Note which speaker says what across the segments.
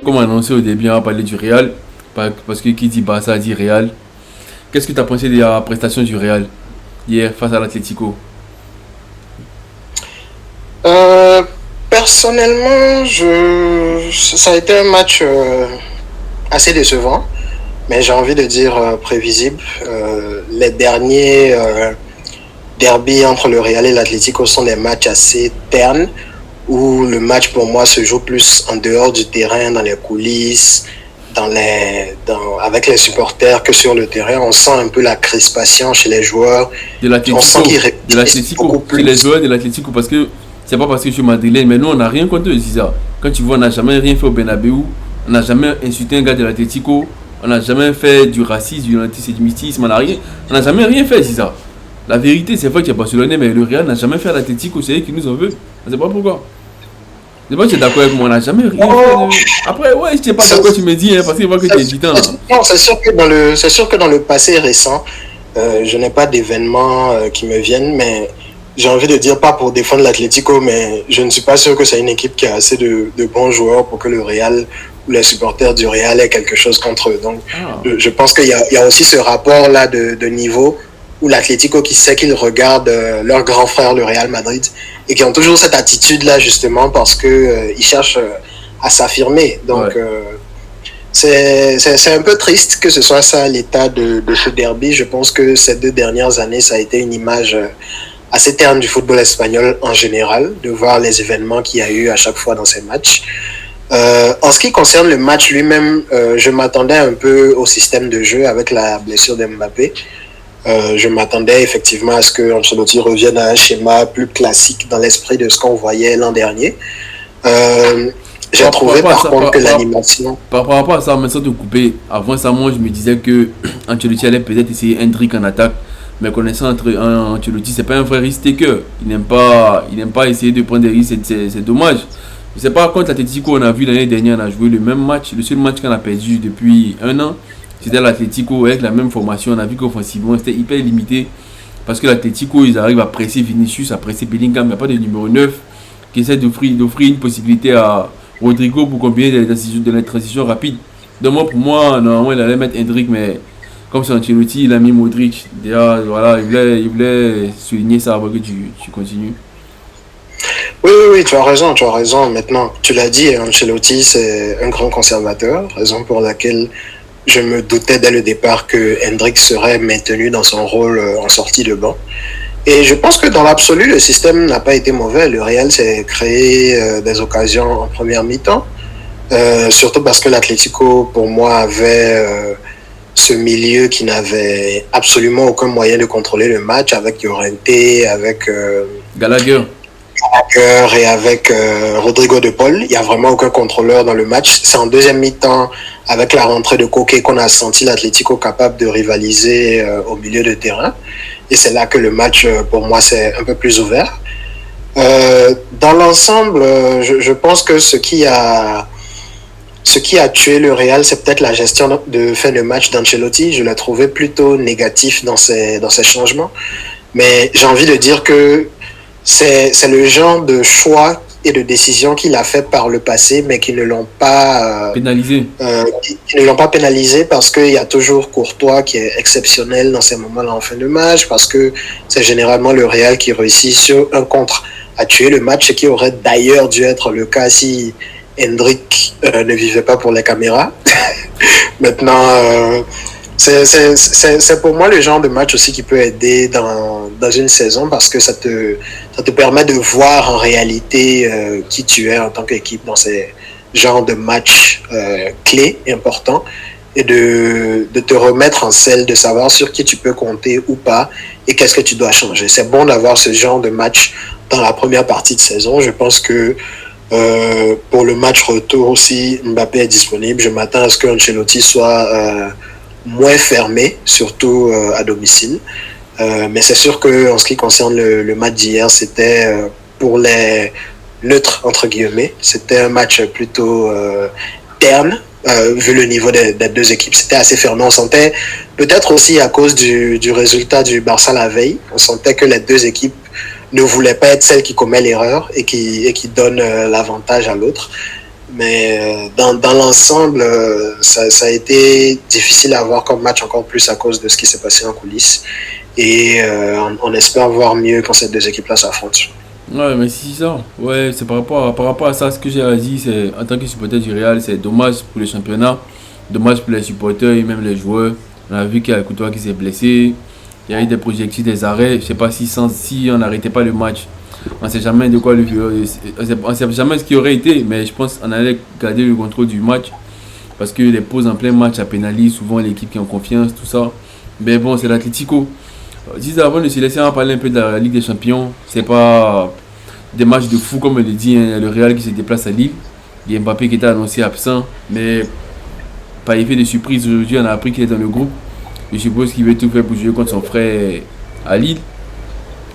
Speaker 1: Comme annoncé au début, on va parler du Real, parce que qui dit Barça dit Real. Qu'est-ce que tu as pensé de la prestation du Real hier face à l'Atlético?
Speaker 2: Euh, Personnellement, ça a été un match assez décevant, mais j'ai envie de dire prévisible. Les derniers derbys entre le Real et l'Atlético sont des matchs assez ternes, où le match pour moi se joue plus en dehors du terrain, dans les coulisses, avec les supporters que sur le terrain. On sent un peu la crispation chez les joueurs.
Speaker 1: De
Speaker 2: On sent
Speaker 1: l'Atlético.
Speaker 2: qu'ils
Speaker 1: De
Speaker 2: réfléchissent beaucoup
Speaker 1: l'Atlético. C'est les
Speaker 2: plus.
Speaker 1: joueurs de l'Atlético parce que c'est pas parce que je suis madrilène, mais nous on n'a rien contre eux, c'est ça. Quand tu vois, on n'a jamais rien fait au Bernabeu, on n'a jamais insulté un gars de l'Atlético, on n'a jamais fait du racisme, du antisémitisme, on n'a jamais rien fait, c'est ça. La vérité, c'est vrai qu'il y a Barcelonais, mais le Real n'a jamais fait à l'Atlético, c'est eux qui nous en veulent. Je sais pas pourquoi. Je sais pas si tu es d'accord avec moi, on n'a jamais rien fait.
Speaker 2: Oh,
Speaker 1: Après, ouais, je sais pas
Speaker 2: ça-
Speaker 1: d'accord, tu me dis, hein, parce que je vois que tu es hésitant là.
Speaker 2: Non, c'est sûr que dans le passé récent, je n'ai pas d'événements qui me viennent, mais j'ai envie de dire pas pour défendre l'Atlético, mais je ne suis pas sûr que c'est une équipe qui a assez de bons joueurs pour que le Real ou les supporters du Real aient quelque chose contre eux. Donc,
Speaker 1: Ah,
Speaker 2: je pense il y a aussi ce rapport-là de niveau où l'Atlético qui sait qu'ils regardent leur grand frère, le Real Madrid, et qui ont toujours cette attitude-là justement parce que ils cherchent à s'affirmer.
Speaker 1: ouais.
Speaker 2: Donc, c'est un peu triste que ce soit ça l'état de ce derby. Je pense que ces 2 dernières années, ça a été une image assez terne du football espagnol en général, de voir les événements qu'il y a eu à chaque fois dans ces matchs. En ce qui concerne le match lui-même, je m'attendais un peu au système de jeu avec la blessure d'Mbappé. Je m'attendais effectivement à ce que Ancelotti revienne à un schéma plus classique dans l'esprit de ce qu'on voyait l'an dernier. Euh, j'ai
Speaker 1: Par
Speaker 2: trouvé
Speaker 1: rapport à
Speaker 2: par
Speaker 1: ça,
Speaker 2: contre que l'animation...
Speaker 1: par rapport à ça, mais sans te couper, avant ça, moi je me disais que Ancelotti allait peut-être essayer Hendrick en attaque. Mais connaissant Ancelotti, c'est pas un vrai risk taker. Il n'aime pas essayer de prendre des risques, c'est dommage. Je sais pas, contre l'Atletico, on a vu l'année dernière, on a joué le même match. Le seul match qu'on a perdu depuis un an, c'était l'Atletico avec la même formation. On a vu qu'offensivement, c'était hyper limité. Parce que l'Atletico, ils arrivent à presser Vinicius, à presser Bellingham. Il n'y a pas de numéro 9 qui essaie d'offrir une possibilité à Rodrigo pour combiner de la transition rapide. Donc moi, pour moi, normalement, il allait mettre Hendrick, mais comme c'est Ancelotti, il a mis Modric. Déjà, voilà, il voulait souligner ça avant que tu continues.
Speaker 2: Oui, oui, oui, tu as raison, tu as raison. Maintenant, tu l'as dit, Ancelotti, c'est un grand conservateur, raison pour laquelle je me doutais dès le départ que Hendrick serait maintenu dans son rôle en sortie de banc. Et je pense que dans l'absolu, le système n'a pas été mauvais. Le Real s'est créé des occasions en première mi-temps, surtout parce que l'Atlético, pour moi, avait ce milieu qui n'avait absolument aucun moyen de contrôler le match avec Llorente, avec
Speaker 1: Gallagher.
Speaker 2: et avec Rodrigo de Paul. Il n'y a vraiment aucun contrôleur dans le match. C'est en deuxième mi-temps, avec la rentrée de Koke, qu'on a senti l'Atlético capable de rivaliser au milieu de terrain. Et c'est là que le match, pour moi, s'est un peu plus ouvert. Dans l'ensemble, je pense que ce qui a tué le Real, c'est peut-être la gestion de fin de match d'Ancelotti. Je l'ai trouvé plutôt négatif dans ses changements. Mais j'ai envie de dire que c'est le genre de choix et de décisions qu'il a fait par le passé, mais qui ne l'ont pas,
Speaker 1: Pénalisé.
Speaker 2: qui ne l'ont pas pénalisé parce qu'il y a toujours Courtois qui est exceptionnel dans ces moments-là en fin de match, parce que c'est généralement le Real qui réussit sur un contre à tuer le match, ce qui aurait d'ailleurs dû être le cas si Hendrick ne vivait pas pour les caméras. Maintenant, c'est pour moi le genre de match aussi qui peut aider dans une saison parce que ça te permet de voir en réalité qui tu es en tant qu'équipe dans ces genres de matchs clés, importants, et de te remettre en selle, de savoir sur qui tu peux compter ou pas et qu'est-ce que tu dois changer. C'est bon d'avoir ce genre de match dans la première partie de saison. Je pense que pour le match retour aussi, Mbappé est disponible. Je m'attends à ce que Ancelotti soit moins fermé, surtout à domicile. Mais c'est sûr que en ce qui concerne le match d'hier, c'était pour les neutres entre guillemets, c'était un match plutôt terne. Vu le niveau des deux équipes, c'était assez fermé. On sentait, peut-être aussi à cause du résultat du Barça la veille, on sentait que les deux équipes ne voulaient pas être celles qui commettent l'erreur et qui donnent l'avantage à l'autre. Mais dans l'ensemble, ça a été difficile à voir comme match, encore plus à cause de ce qui s'est passé en coulisses. Et on espère voir mieux quand ces deux équipes-là s'affrontent.
Speaker 1: Ouais, mais si ça, ouais, c'est par rapport à ça, ce que j'ai à dire, c'est en tant que supporter du Real, c'est dommage pour le championnat, dommage pour les supporters et même les joueurs. On a vu qu'il y a Courtois qui s'est blessé, il y a eu des projectiles, des arrêts. Je sais pas si on n'arrêtait pas le match, on ne sait jamais de quoi on sait jamais ce qui aurait été, mais je pense qu'on allait garder le contrôle du match parce que les pauses en plein match à pénalise souvent l'équipe qui est en confiance, tout ça. Mais bon, c'est l'Atlético. Dis avant de se laisser en parler un peu de la Ligue des Champions, c'est pas des matchs de fou comme on le dit, hein, le Real qui se déplace à Lille. Il y a Mbappé qui était annoncé absent, mais par effet de surprise aujourd'hui on a appris qu'il est dans le groupe. Je suppose qu'il veut tout faire pour jouer contre son frère à Lille.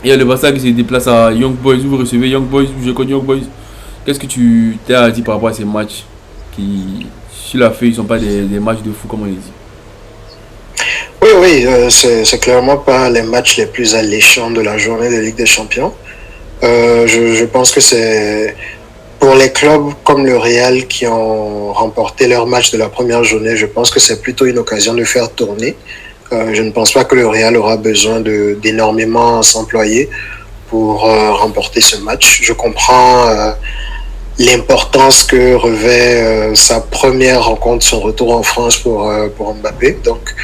Speaker 1: Et il y a le Barça qui se déplace à Young Boys. Vous recevez Young Boys, vous jouez contre Young Boys. Qu'est-ce que tu t'as à dire par rapport à ces matchs qui, sur la feuille, ne sont pas des matchs de fou comme on le dit?
Speaker 2: Oui, oui, c'est clairement pas les matchs les plus alléchants de la journée de Ligue des Champions. Je pense que c'est pour les clubs comme le Real qui ont remporté leur match de la première journée, je pense que c'est plutôt une occasion de faire tourner. Je ne pense pas que le Real aura besoin d'énormément s'employer pour remporter ce match. Je comprends l'importance que revêt sa première rencontre, son retour en France pour Mbappé. Donc,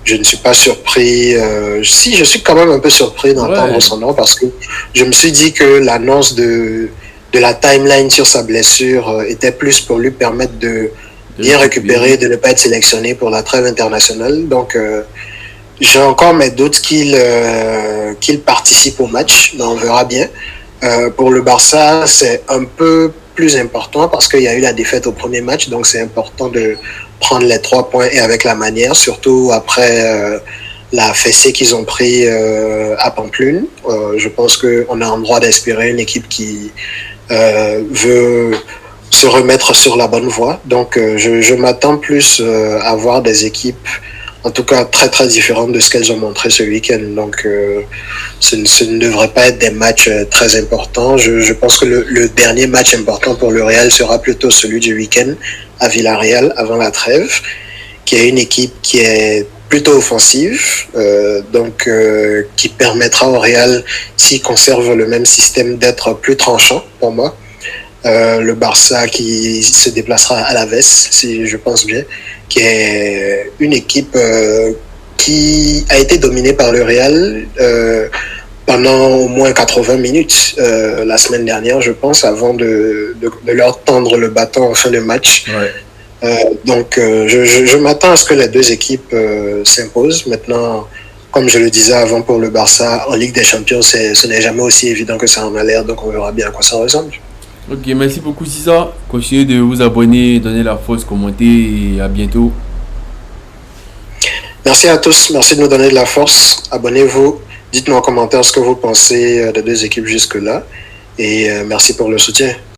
Speaker 2: je ne suis pas surpris. Si, je suis quand même un peu surpris d'entendre
Speaker 1: Ouais,
Speaker 2: son nom parce que je me suis dit que l'annonce de la timeline sur sa blessure était plus pour lui permettre de
Speaker 1: de
Speaker 2: bien
Speaker 1: récupérer.
Speaker 2: récupérer, de ne pas être sélectionné pour la trêve internationale. Donc, j'ai encore mes doutes qu'il participe au match, mais on verra bien. Pour le Barça, c'est un peu plus important parce qu'il y a eu la défaite au premier match, donc c'est important de prendre les 3 points et avec la manière, surtout après la fessée qu'ils ont pris à Pamplune. Je pense qu'on a en droit d'espérer une équipe qui veut se remettre sur la bonne voie. Donc je m'attends plus à voir des équipes en tout cas très très différentes de ce qu'elles ont montré ce week-end. Donc ce ne devrait pas être des matchs très importants. Je pense que le dernier match important pour le Real sera plutôt celui du week-end à Villarreal avant la trêve, qui est une équipe qui est plutôt offensive, qui permettra au Real, s'il conserve le même système, d'être plus tranchant pour moi. Le Barça qui se déplacera à la Veste, si je pense bien, qui est une équipe qui a été dominée par le Real pendant au moins 80 minutes la semaine dernière, je pense, avant de leur tendre le bâton en fin de match.
Speaker 1: Ouais.
Speaker 2: Je m'attends à ce que les deux équipes s'imposent. Maintenant, comme je le disais avant pour le Barça, en Ligue des Champions, ce n'est jamais aussi évident que ça en a l'air, donc on verra bien à quoi ça ressemble.
Speaker 1: Ok, merci beaucoup Sisa. Continuez de vous abonner, donner la force, commenter et à bientôt.
Speaker 2: Merci à tous, merci de nous donner de la force. Abonnez-vous, dites-nous en commentaire ce que vous pensez des deux équipes jusque-là. Et merci pour le soutien.